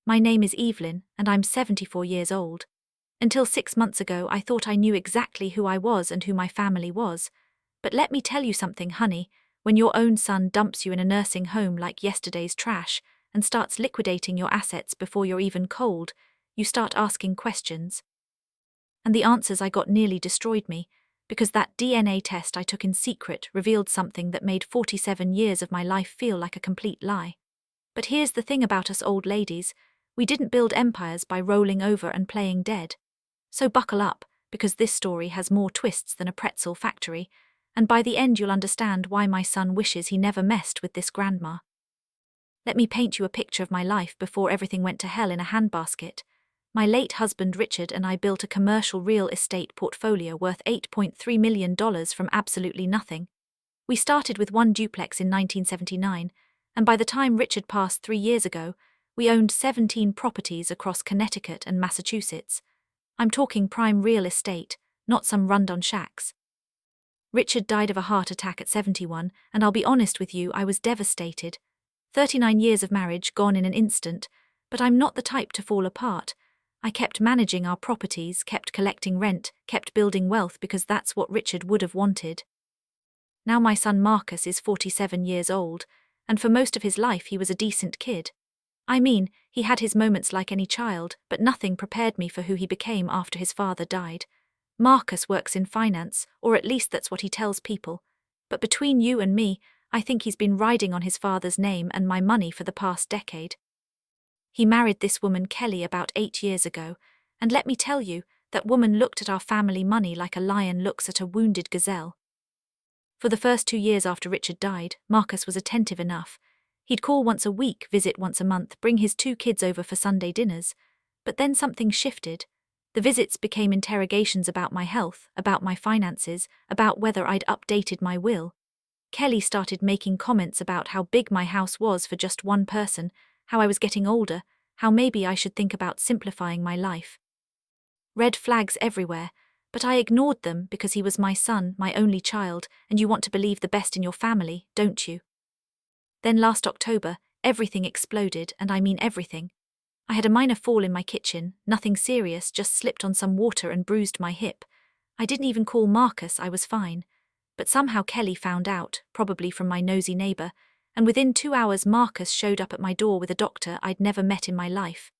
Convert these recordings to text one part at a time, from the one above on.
My name is Evelyn, and I'm 74 years old. Until 6 months ago, I thought I knew exactly who I was and who my family was. But let me tell you something, honey. When your own son dumps you in a nursing home like yesterday's trash and starts liquidating your assets before you're even cold, you start asking questions. And the answers I got nearly destroyed me, because that DNA test I took in secret revealed something that made 47 years of my life feel like a complete lie. But here's the thing about us old ladies: we didn't build empires by rolling over and playing dead. So buckle up, because this story has more twists than a pretzel factory, and by the end you'll understand why my son wishes he never messed with this grandma. Let me paint you a picture of my life before everything went to hell in a handbasket. My late husband Richard and I built a commercial real estate portfolio worth $8.3 million from absolutely nothing. We started with one duplex in 1979, and by the time Richard passed 3 years ago, we owned 17 properties across Connecticut and Massachusetts. I'm talking prime real estate, not some rundown shacks. Richard died of a heart attack at 71, and I'll be honest with you, I was devastated. 39 years of marriage gone in an instant, but I'm not the type to fall apart. I kept managing our properties, kept collecting rent, kept building wealth because that's what Richard would have wanted. Now my son Marcus is 47 years old, and for most of his life he was a decent kid. I mean, he had his moments like any child, but nothing prepared me for who he became after his father died. Marcus works in finance, or at least that's what he tells people. But between you and me, I think he's been riding on his father's name and my money for the past decade. He married this woman Kelly about 8 years ago, and let me tell you, that woman looked at our family money like a lion looks at a wounded gazelle. For the first 2 years after Richard died, Marcus was attentive enough. He'd call once a week, visit once a month, bring his 2 kids over for Sunday dinners. But then something shifted. The visits became interrogations about my health, about my finances, about whether I'd updated my will. Kelly started making comments about how big my house was for just one person, how I was getting older, how maybe I should think about simplifying my life. Red flags everywhere, but I ignored them because he was my son, my only child, and you want to believe the best in your family, don't you? Then last October, everything exploded, and I mean everything. I had a minor fall in my kitchen, nothing serious, just slipped on some water and bruised my hip. I didn't even call Marcus, I was fine. But somehow Kelly found out, probably from my nosy neighbor, and within 2 hours Marcus showed up at my door with a doctor I'd never met in my life.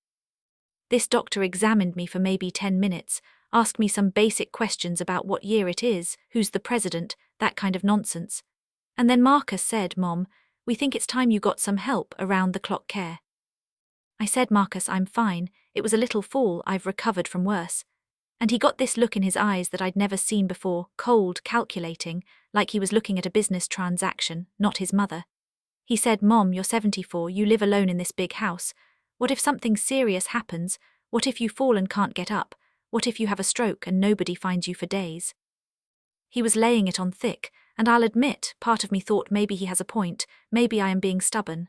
This doctor examined me for maybe 10 minutes, asked me some basic questions about what year it is, who's the president, that kind of nonsense. And then Marcus said, "Mom, we think it's time you got some help, around-the-clock care." I said, "Marcus, I'm fine, it was a little fall, I've recovered from worse." And he got this look in his eyes that I'd never seen before, cold, calculating, like he was looking at a business transaction, not his mother. He said, "Mom, you're 74, you live alone in this big house. What if something serious happens? What if you fall and can't get up? What if you have a stroke and nobody finds you for days?" He was laying it on thick, and I'll admit, part of me thought maybe he has a point, maybe I am being stubborn.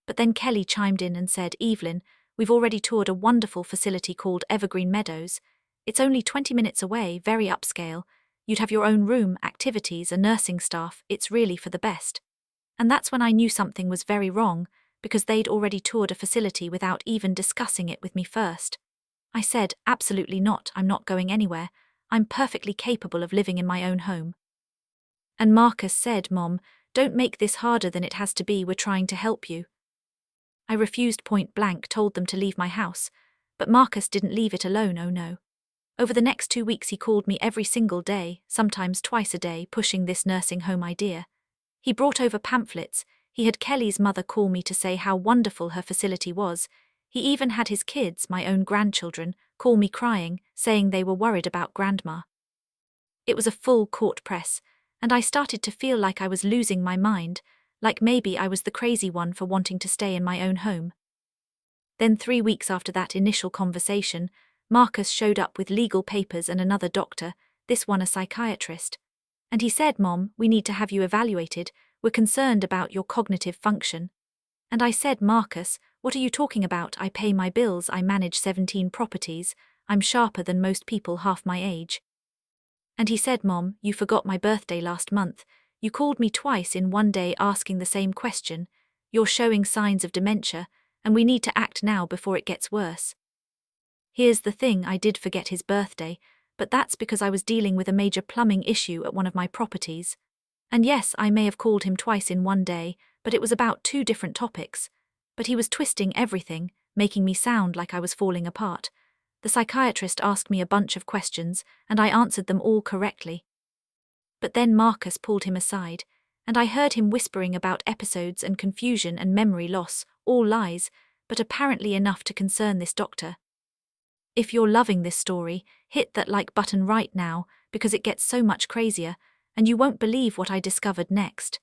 But then Kelly chimed in and said, "Evelyn, we've already toured a wonderful facility called Evergreen Meadows. It's only 20 minutes away, very upscale. You'd have your own room, activities, a nursing staff, it's really for the best." And that's when I knew something was very wrong, because they'd already toured a facility without even discussing it with me first. I said, "Absolutely not, I'm not going anywhere. I'm perfectly capable of living in my own home." And Marcus said, "Mom, don't make this harder than it has to be, we're trying to help you." I refused point blank, told them to leave my house, but Marcus didn't leave it alone, oh no. Over the next 2 weeks he called me every single day, sometimes twice a day, pushing this nursing home idea. He brought over pamphlets, he had Kelly's mother call me to say how wonderful her facility was. He even had his kids, my own grandchildren, call me crying, saying they were worried about Grandma. It was a full court press, and I started to feel like I was losing my mind, like maybe I was the crazy one for wanting to stay in my own home. Then 3 weeks after that initial conversation, Marcus showed up with legal papers and another doctor, this one a psychiatrist. And he said, "Mom, we need to have you evaluated, we're concerned about your cognitive function." And I said, "Marcus, what are you talking about? I pay my bills, I manage 17 properties, I'm sharper than most people half my age." And he said, "Mom, you forgot my birthday last month. You called me twice in one day asking the same question. You're showing signs of dementia, and we need to act now before it gets worse. Here's the thing, I did forget his birthday, but that's because I was dealing with a major plumbing issue at one of my properties. And yes, I may have called him twice in one day, but it was about 2 different topics. But he was twisting everything, making me sound like I was falling apart. The psychiatrist asked me a bunch of questions, and I answered them all correctly. But then Marcus pulled him aside, and I heard him whispering about episodes and confusion and memory loss, all lies, but apparently enough to concern this doctor. If you're loving this story, hit that like button right now, because it gets so much crazier, and you won't believe what I discovered next.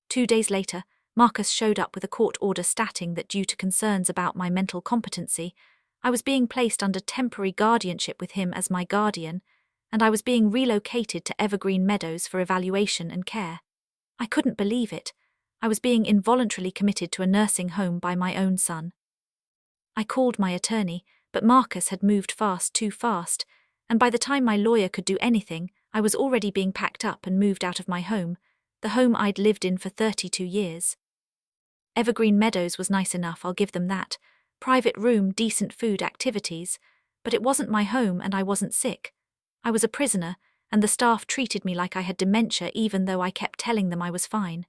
2 days later, Marcus showed up with a court order stating that due to concerns about my mental competency, I was being placed under temporary guardianship with him as my guardian, and I was being relocated to Evergreen Meadows for evaluation and care. I couldn't believe it. I was being involuntarily committed to a nursing home by my own son. I called my attorney, but Marcus had moved too fast, and by the time my lawyer could do anything, I was already being packed up and moved out of my home, the home I'd lived in for 32 years. Evergreen Meadows was nice enough, I'll give them that. Private room, decent food, activities, but it wasn't my home and I wasn't sick. I was a prisoner, and the staff treated me like I had dementia even though I kept telling them I was fine.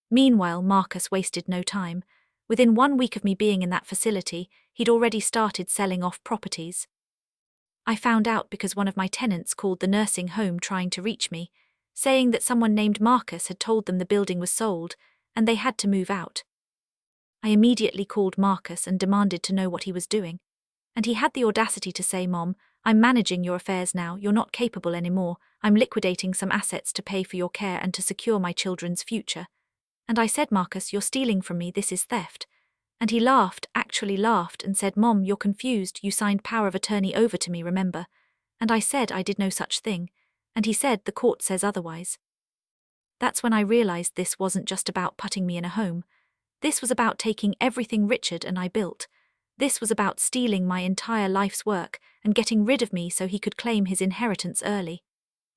Meanwhile, Marcus wasted no time. Within 1 week of me being in that facility, he'd already started selling off properties. I found out because one of my tenants called the nursing home trying to reach me, saying that someone named Marcus had told them the building was sold, and they had to move out. I immediately called Marcus and demanded to know what he was doing. And he had the audacity to say, "Mom, I'm managing your affairs now, you're not capable anymore, I'm liquidating some assets to pay for your care and to secure my children's future." And I said, "Marcus, you're stealing from me, this is theft." And he laughed, actually laughed, and said, "Mom, you're confused, you signed power of attorney over to me, remember?" And I said I did no such thing, and he said the court says otherwise. That's when I realized this wasn't just about putting me in a home. This was about taking everything Richard and I built. This was about stealing my entire life's work and getting rid of me so he could claim his inheritance early.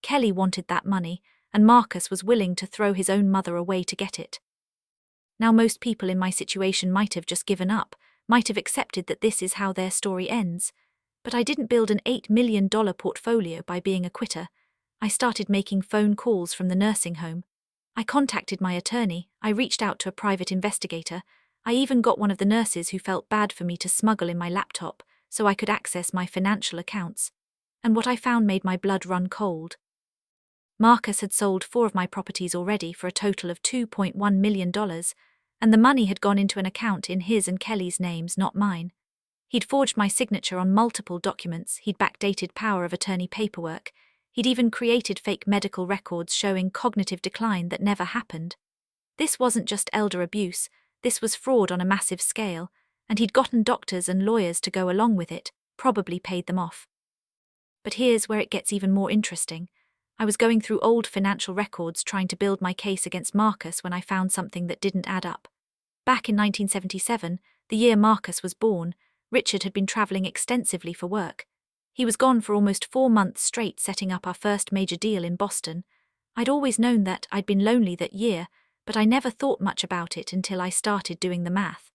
Kelly wanted that money, and Marcus was willing to throw his own mother away to get it. Now most people in my situation might have just given up, might have accepted that this is how their story ends. But I didn't build an $8 million portfolio by being a quitter. I started making phone calls from the nursing home. I contacted my attorney, I reached out to a private investigator, I even got one of the nurses who felt bad for me to smuggle in my laptop so I could access my financial accounts. And what I found made my blood run cold. Marcus had sold 4 of my properties already for a total of $2.1 million, and the money had gone into an account in his and Kelly's names, not mine. He'd forged my signature on multiple documents, he'd backdated power of attorney paperwork, he'd even created fake medical records showing cognitive decline that never happened. This wasn't just elder abuse, this was fraud on a massive scale, and he'd gotten doctors and lawyers to go along with it, probably paid them off. But here's where it gets even more interesting. I was going through old financial records trying to build my case against Marcus when I found something that didn't add up. Back in 1977, the year Marcus was born, Richard had been traveling extensively for work. He was gone for almost 4 months straight setting up our first major deal in Boston. I'd always known that I'd been lonely that year, but I never thought much about it until I started doing the math.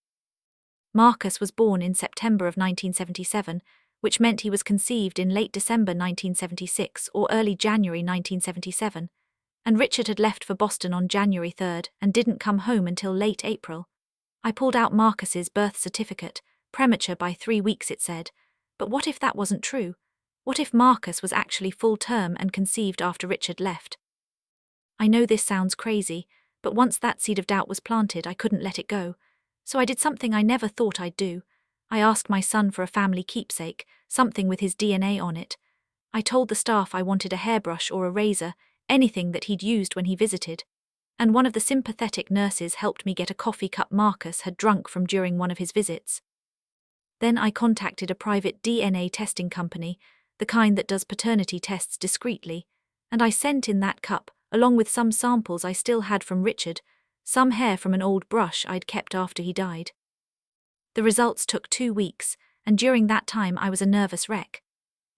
Marcus was born in September of 1977, which meant he was conceived in late December 1976 or early January 1977, and Richard had left for Boston on January 3rd and didn't come home until late April. I pulled out Marcus's birth certificate, premature by 3 weeks it said, but what if that wasn't true? What if Marcus was actually full term and conceived after Richard left? I know this sounds crazy, but once that seed of doubt was planted, I couldn't let it go. So I did something I never thought I'd do. I asked my son for a family keepsake, something with his DNA on it. I told the staff I wanted a hairbrush or a razor, anything that he'd used when he visited. And one of the sympathetic nurses helped me get a coffee cup Marcus had drunk from during one of his visits. Then I contacted a private DNA testing company, the kind that does paternity tests discreetly, and I sent in that cup, along with some samples I still had from Richard, some hair from an old brush I'd kept after he died. The results took 2 weeks, and during that time I was a nervous wreck.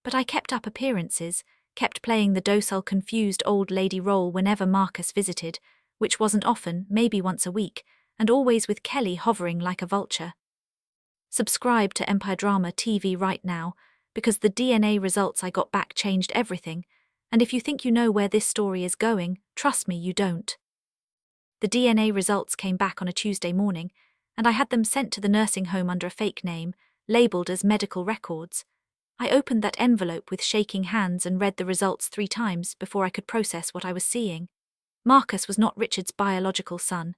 But I kept up appearances, kept playing the docile, confused old lady role whenever Marcus visited, which wasn't often, maybe once a week, and always with Kelly hovering like a vulture. Subscribe to EmpireDrama TV right now, because the DNA results I got back changed everything, and if you think you know where this story is going, trust me, you don't. The DNA results came back on a Tuesday morning, and I had them sent to the nursing home under a fake name, labelled as medical records. I opened that envelope with shaking hands and read the results 3 times before I could process what I was seeing. Marcus was not Richard's biological son,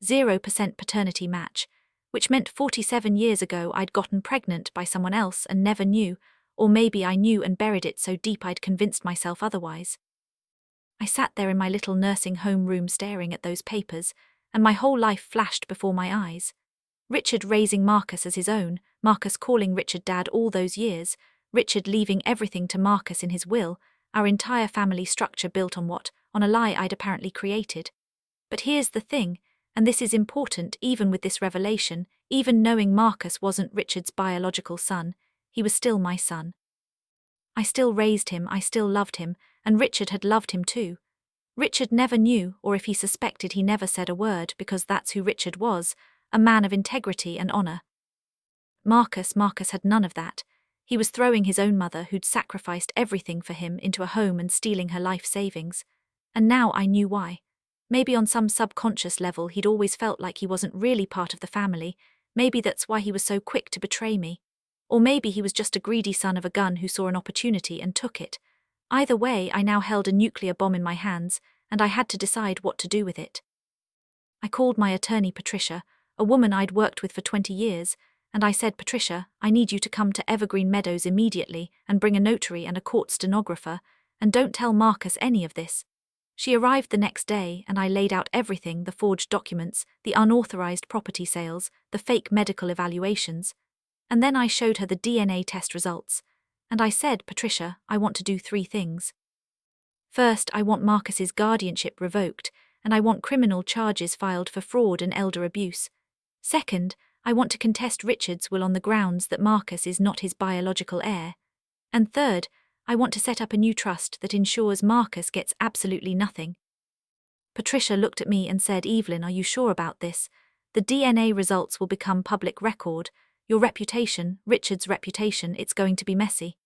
0% paternity match, which meant 47 years ago I'd gotten pregnant by someone else and never knew, or maybe I knew and buried it so deep I'd convinced myself otherwise. I sat there in my little nursing home room staring at those papers, and my whole life flashed before my eyes. Richard raising Marcus as his own, Marcus calling Richard Dad all those years, Richard leaving everything to Marcus in his will, our entire family structure built on what? On a lie I'd apparently created. But here's the thing, and this is important even with this revelation, even knowing Marcus wasn't Richard's biological son, he was still my son. I still raised him, I still loved him, and Richard had loved him too. Richard never knew, or if he suspected he never said a word because that's who Richard was, a man of integrity and honour. Marcus had none of that. He was throwing his own mother, who'd sacrificed everything for him, into a home and stealing her life savings. And now I knew why. Maybe on some subconscious level he'd always felt like he wasn't really part of the family, maybe that's why he was so quick to betray me. Or maybe he was just a greedy son of a gun who saw an opportunity and took it. Either way, I now held a nuclear bomb in my hands, and I had to decide what to do with it. I called my attorney Patricia, a woman I'd worked with for 20 years, and I said, Patricia, I need you to come to Evergreen Meadows immediately and bring a notary and a court stenographer, and don't tell Marcus any of this. She arrived the next day, and I laid out everything, the forged documents, the unauthorized property sales, the fake medical evaluations. And then I showed her the DNA test results. And I said, Patricia, I want to do 3 things. First, I want Marcus's guardianship revoked, and I want criminal charges filed for fraud and elder abuse. Second, I want to contest Richard's will on the grounds that Marcus is not his biological heir. And third, I want to set up a new trust that ensures Marcus gets absolutely nothing. Patricia looked at me and said, Evelyn, are you sure about this? The DNA results will become public record. Your reputation, Richard's reputation, it's going to be messy.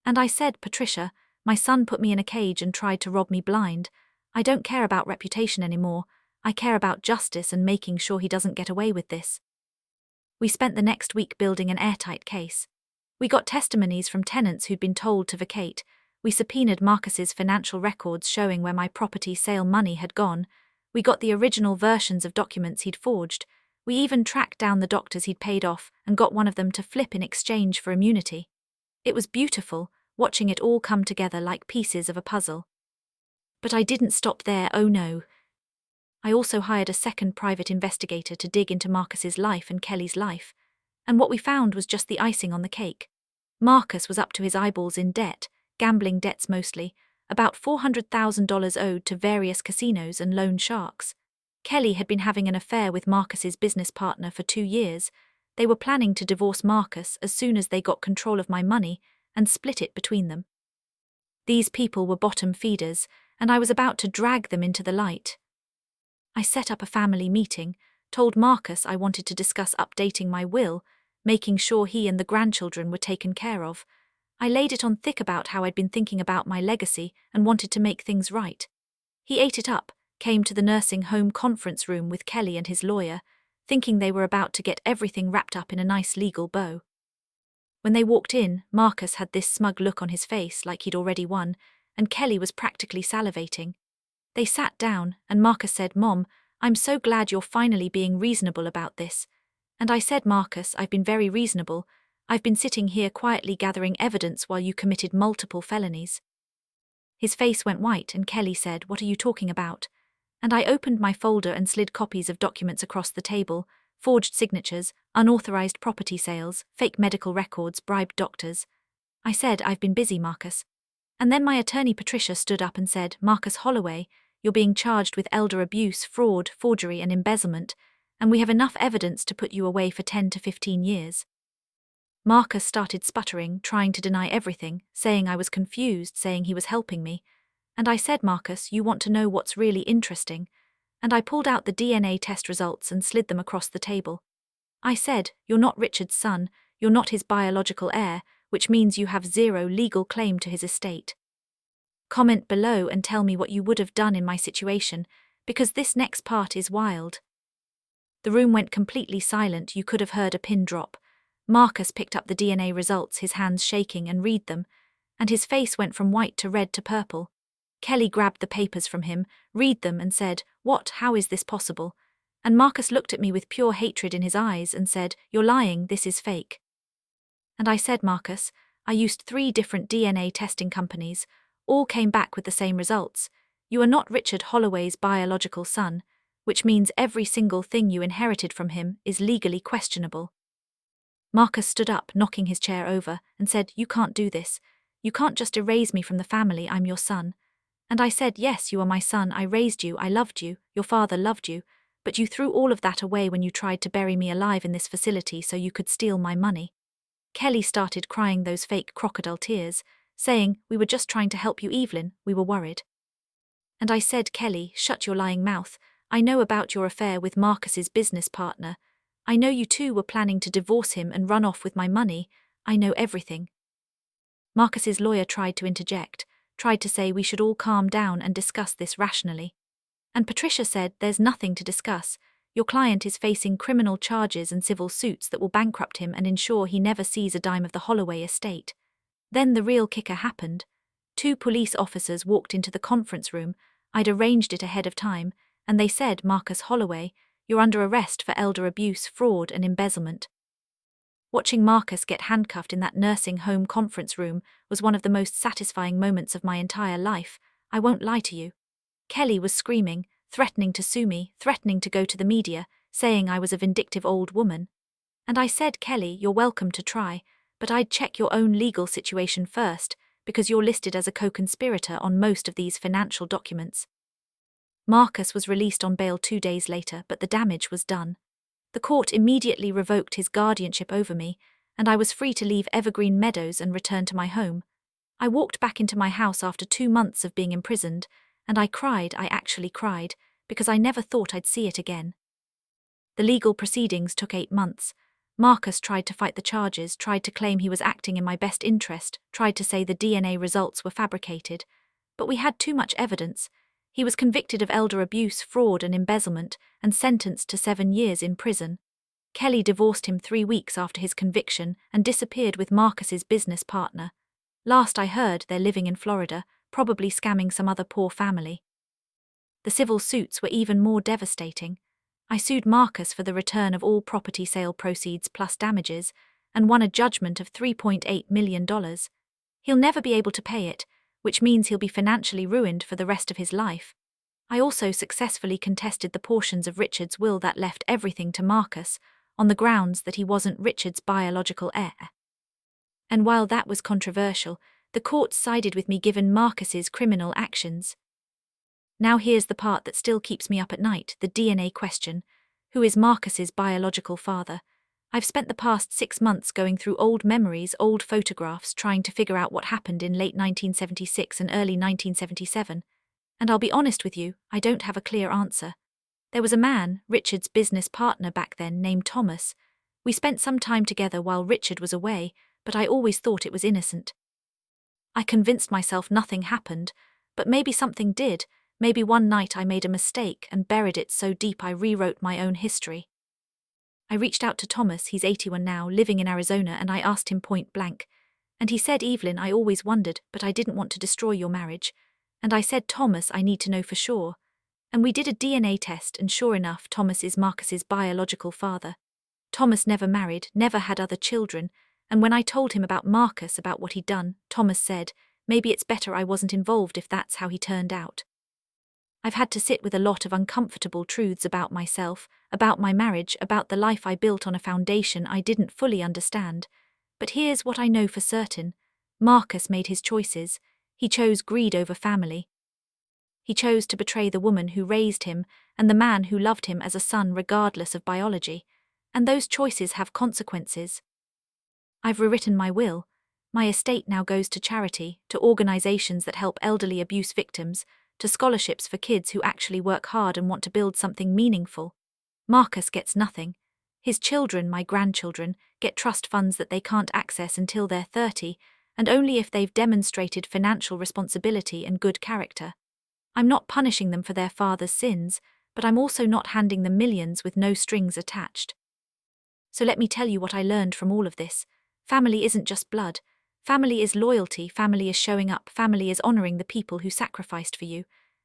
And I said, Patricia, my son put me in a cage and tried to rob me blind. I don't care about reputation anymore. I care about justice and making sure he doesn't get away with this. We spent the next week building an airtight case. We got testimonies from tenants who'd been told to vacate. We subpoenaed Marcus's financial records showing where my property sale money had gone. We got the original versions of documents he'd forged. We even tracked down the doctors he'd paid off and got one of them to flip in exchange for immunity. It was beautiful, watching it all come together like pieces of a puzzle. But I didn't stop there, oh no. I also hired a second private investigator to dig into Marcus's life and Kelly's life. And what we found was just the icing on the cake. Marcus was up to his eyeballs in debt, gambling debts mostly, about $400,000 owed to various casinos and loan sharks. Kelly had been having an affair with Marcus's business partner for 2 years. They were planning to divorce Marcus as soon as they got control of my money and split it between them. These people were bottom feeders, and I was about to drag them into the light. I set up a family meeting, told Marcus I wanted to discuss updating my will, making sure he and the grandchildren were taken care of. I laid it on thick about how I'd been thinking about my legacy and wanted to make things right. He ate it up, came to the nursing home conference room with Kelly and his lawyer, thinking they were about to get everything wrapped up in a nice legal bow. When they walked in, Marcus had this smug look on his face like he'd already won, and Kelly was practically salivating. They sat down, and Marcus said, Mom, I'm so glad you're finally being reasonable about this. And I said, Marcus, I've been very reasonable. I've been sitting here quietly gathering evidence while you committed multiple felonies. His face went white, and Kelly said, What are you talking about? And I opened my folder and slid copies of documents across the table, forged signatures, unauthorized property sales, fake medical records, bribed doctors. I said, I've been busy, Marcus. And then my attorney Patricia stood up and said, Marcus Holloway, you're being charged with elder abuse, fraud, forgery and embezzlement, and we have enough evidence to put you away for 10 to 15 years. Marcus started sputtering, trying to deny everything, saying I was confused, saying he was helping me. And I said, Marcus, you want to know what's really interesting? And I pulled out the DNA test results and slid them across the table. I said, "You're not Richard's son, you're not his biological heir, which means you have zero legal claim to his estate. Comment below and tell me what you would have done in my situation, because this next part is wild." The room went completely silent. You could have heard a pin drop. Marcus picked up the DNA results, his hands shaking, and read them, and his face went from white to red to purple. Kelly grabbed the papers from him, read them, and said, "What? How is this possible?" And Marcus looked at me with pure hatred in his eyes and said, "You're lying, this is fake." And I said, "Marcus, I used 3 different DNA testing companies, all came back with the same results. You are not Richard Holloway's biological son, which means every single thing you inherited from him is legally questionable." Marcus stood up, knocking his chair over, and said, "You can't do this. You can't just erase me from the family. I'm your son." And I said, "Yes, you are my son. I raised you. I loved you. Your father loved you. But you threw all of that away when you tried to bury me alive in this facility so you could steal my money." Kelly started crying those fake crocodile tears, saying, "We were just trying to help you, Evelyn. We were worried." And I said, "Kelly, shut your lying mouth. I know about your affair with Marcus's business partner. I know you two were planning to divorce him and run off with my money. I know everything." Marcus's lawyer tried to interject, tried to say we should all calm down and discuss this rationally. And Patricia said, "There's nothing to discuss. Your client is facing criminal charges and civil suits that will bankrupt him and ensure he never sees a dime of the Holloway estate." Then the real kicker happened. 2 police officers walked into the conference room. I'd arranged it ahead of time, and they said, "Marcus Holloway, you're under arrest for elder abuse, fraud, and embezzlement." Watching Marcus get handcuffed in that nursing home conference room was one of the most satisfying moments of my entire life. I won't lie to you. Kelly was screaming, threatening to sue me, threatening to go to the media, saying I was a vindictive old woman. And I said, "Kelly, you're welcome to try, but I'd check your own legal situation first, because you're listed as a co-conspirator on most of these financial documents." Marcus was released on bail 2 days later, but the damage was done. The court immediately revoked his guardianship over me, and I was free to leave Evergreen Meadows and return to my home. I walked back into my house after 2 months of being imprisoned, and I cried, I actually cried, because I never thought I'd see it again. The legal proceedings took 8 months. Marcus tried to fight the charges, tried to claim he was acting in my best interest, tried to say the DNA results were fabricated. But we had too much evidence. He was convicted of elder abuse, fraud, and embezzlement, and sentenced to 7 years in prison. Kelly divorced him 3 weeks after his conviction and disappeared with Marcus's business partner. Last I heard, they're living in Florida, probably scamming some other poor family. The civil suits were even more devastating. I sued Marcus for the return of all property sale proceeds plus damages, and won a judgment of $3.8 million. He'll never be able to pay it, which means he'll be financially ruined for the rest of his life. I also successfully contested the portions of Richard's will that left everything to Marcus, on the grounds that he wasn't Richard's biological heir. And while that was controversial, the court sided with me given Marcus's criminal actions. Now here's the part that still keeps me up at night, the DNA question. Who is Marcus's biological father? I've spent the past 6 months going through old memories, old photographs, trying to figure out what happened in late 1976 and early 1977. And I'll be honest with you, I don't have a clear answer. There was a man, Richard's business partner back then, named Thomas. We spent some time together while Richard was away, but I always thought it was innocent. I convinced myself nothing happened, but maybe something did. Maybe one night I made a mistake and buried it so deep I rewrote my own history. I reached out to Thomas, he's 81 now, living in Arizona, and I asked him point blank. And he said, "Evelyn, I always wondered, but I didn't want to destroy your marriage." And I said, "Thomas, I need to know for sure." And we did a DNA test, and sure enough, Thomas is Marcus's biological father. Thomas never married, never had other children, and when I told him about Marcus, about what he'd done, Thomas said, "Maybe it's better I wasn't involved if that's how he turned out." I've had to sit with a lot of uncomfortable truths about myself, about my marriage, about the life I built on a foundation I didn't fully understand. But here's what I know for certain. Marcus made his choices. He chose greed over family. He chose to betray the woman who raised him and the man who loved him as a son regardless of biology. And those choices have consequences. I've rewritten my will. My estate now goes to charity, to organizations that help elderly abuse victims, to scholarships for kids who actually work hard and want to build something meaningful. Marcus gets nothing. His children, my grandchildren, get trust funds that they can't access until they're 30, and only if they've demonstrated financial responsibility and good character. I'm not punishing them for their father's sins, but I'm also not handing them millions with no strings attached. So let me tell you what I learned from all of this. Family isn't just blood. Family is loyalty, family is showing up, family is honoring the people who sacrificed for you.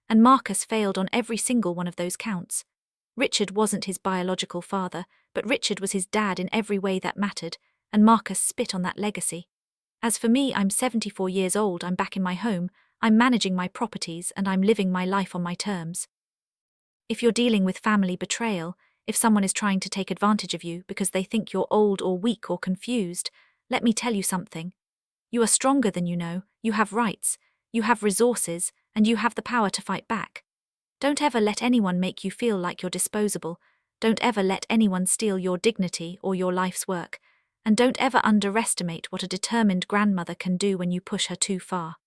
And Marcus failed on every single one of those counts. Richard wasn't his biological father, but Richard was his dad in every way that mattered, and Marcus spit on that legacy. As for me, I'm 74 years old, I'm back in my home, I'm managing my properties, and I'm living my life on my terms. If you're dealing with family betrayal, if someone is trying to take advantage of you because they think you're old or weak or confused, let me tell you something. You are stronger than you know, you have rights, you have resources, and you have the power to fight back. Don't ever let anyone make you feel like you're disposable. Don't ever let anyone steal your dignity or your life's work. And don't ever underestimate what a determined grandmother can do when you push her too far.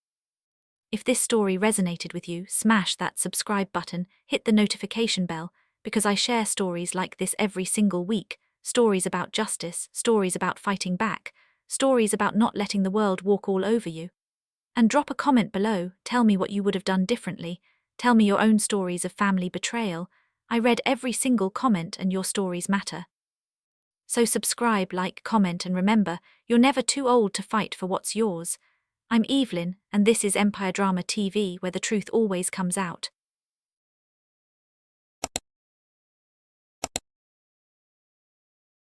If this story resonated with you, smash that subscribe button, hit the notification bell, because I share stories like this every single week, stories about justice, stories about fighting back, stories about not letting the world walk all over you. And drop a comment below, tell me what you would have done differently, tell me your own stories of family betrayal. I read every single comment and your stories matter. So subscribe, like, comment, and remember, you're never too old to fight for what's yours. I'm Evelyn, and this is EmpireDrama TV, where the truth always comes out.